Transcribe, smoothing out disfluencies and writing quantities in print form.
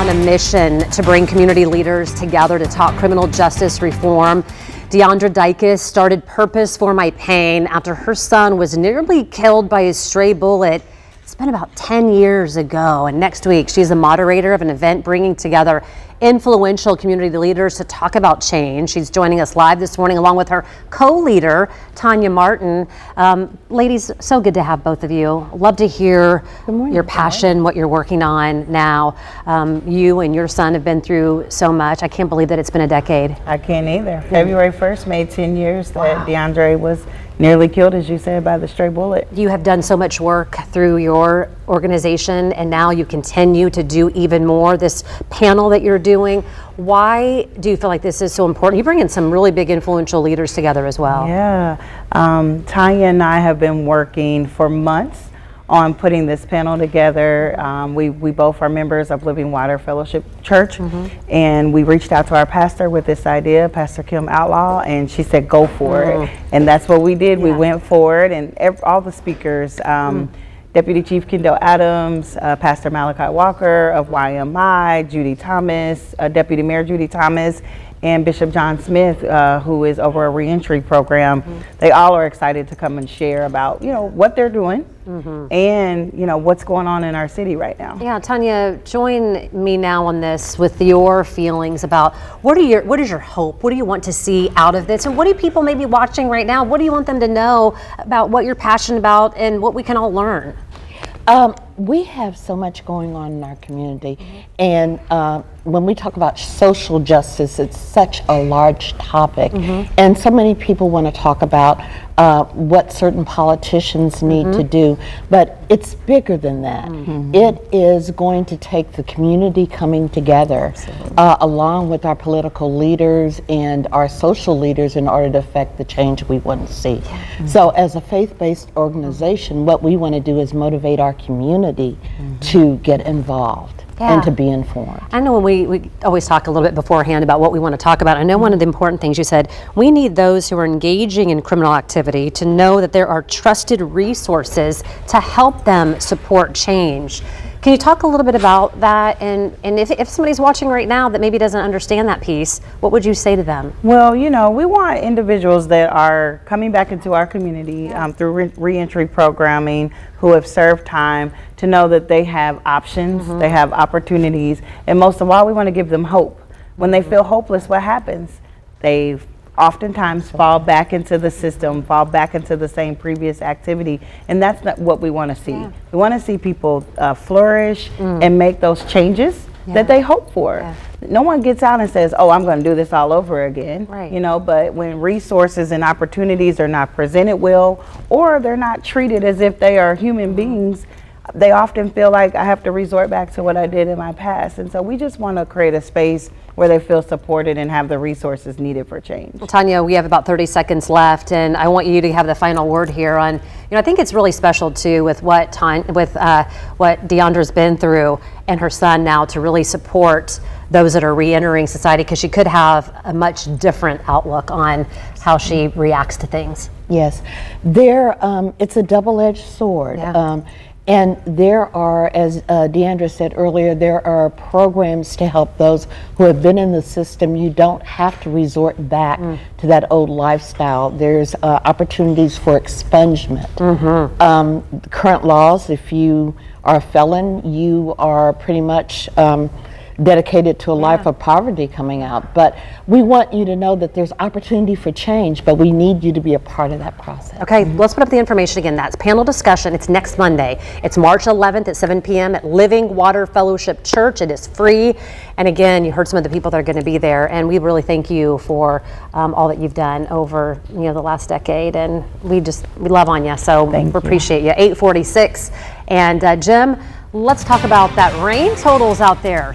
on a mission to bring community leaders together to talk criminal justice reform. Deandra Dykes started Purpose for My Pain after her son was nearly killed by a stray bullet. It's been about 10 years ago, and next week she's the moderator of an event bringing together influential community leaders to talk about change. She's joining us live this morning along with her co-leader, Tanya Martin. Ladies, so good to have both of you. Love to hear your passion, what you're working on now. You and your son have been through so much. I can't believe that it's been a decade. I can't either. February 1st made 10 years that Deandra was nearly killed, as you said, by the stray bullet. You have done so much work through your organization, and now you continue to do even more. This panel that you're doing, why do you feel like this is so important? You bring in some really big influential leaders together as well. Yeah, Tanya and I have been working for months on putting this panel together. We both are members of Living Water Fellowship Church, and we reached out to our pastor with this idea, Pastor Kim Outlaw, and she said, go for it. And that's what we did. We went forward, and all the speakers, Deputy Chief Kendall Adams, Pastor Malachi Walker of YMI, Judy Thomas, Deputy Mayor Judy Thomas, and Bishop John Smith, who is over a reentry program. They all are excited to come and share about, what they're doing and, what's going on in our city right now. Yeah, Tanya, join me now on this with your feelings about what is your hope? What do you want to see out of this? And what do people maybe watching right now, what do you want them to know about what you're passionate about and what we can all learn? We have so much going on in our community, and when we talk about social justice, it's such a large topic, and so many people want to talk about what certain politicians need to do, but it's bigger than that. It is going to take the community coming together along with our political leaders and our social leaders in order to affect the change we want to see. So as a faith-based organization, what we want to do is motivate our community to get involved and to be informed. I know when we always talk a little bit beforehand about what we want to talk about. I know one of the important things you said, we need those who are engaging in criminal activity to know that there are trusted resources to help them support change. Can you talk a little bit about that? And if somebody's watching right now that maybe doesn't understand that piece, what would you say to them? Well, we want individuals that are coming back into our community through reentry programming, who have served time, to know that they have options, they have opportunities, and most of all, we want to give them hope. When they feel hopeless, what happens? They oftentimes fall back into the system, fall back into the same previous activity, and that's not what we want to see. We want to see people flourish and make those changes that they hope for. No one gets out and says, oh, I'm going to do this all over again, but when resources and opportunities are not presented well, or they're not treated as if they are human beings, they often feel like I have to resort back to what I did in my past. And so we just want to create a space where they feel supported and have the reasonces needed for change. Well, Tanya, we have about 30 seconds left, and I want you to have the final word here on, I think it's really special too with what Deandra's been through and her son now, to really support those that are re-entering society, because she could have a much different outlook on how she reacts to things. Yes, it's a double-edged sword. And there are, as Deandra said earlier, there are programs to help those who have been in the system. You don't have to resort back to that old lifestyle. There's opportunities for expungement. Current laws, if you are a felon, you are pretty much dedicated to a life of poverty coming out. But we want you to know that there's opportunity for change, but we need you to be a part of that process. Okay, let's put up the information again. That's panel discussion. It's next Monday. It's March 11th at 7 p.m. at Living Water Fellowship Church. It is free. And again, you heard some of the people that are going to be there, and we really thank you for all that you've done over the last decade, and we love on you. So we appreciate you. 8:46. And Jim, let's talk about that rain totals out there.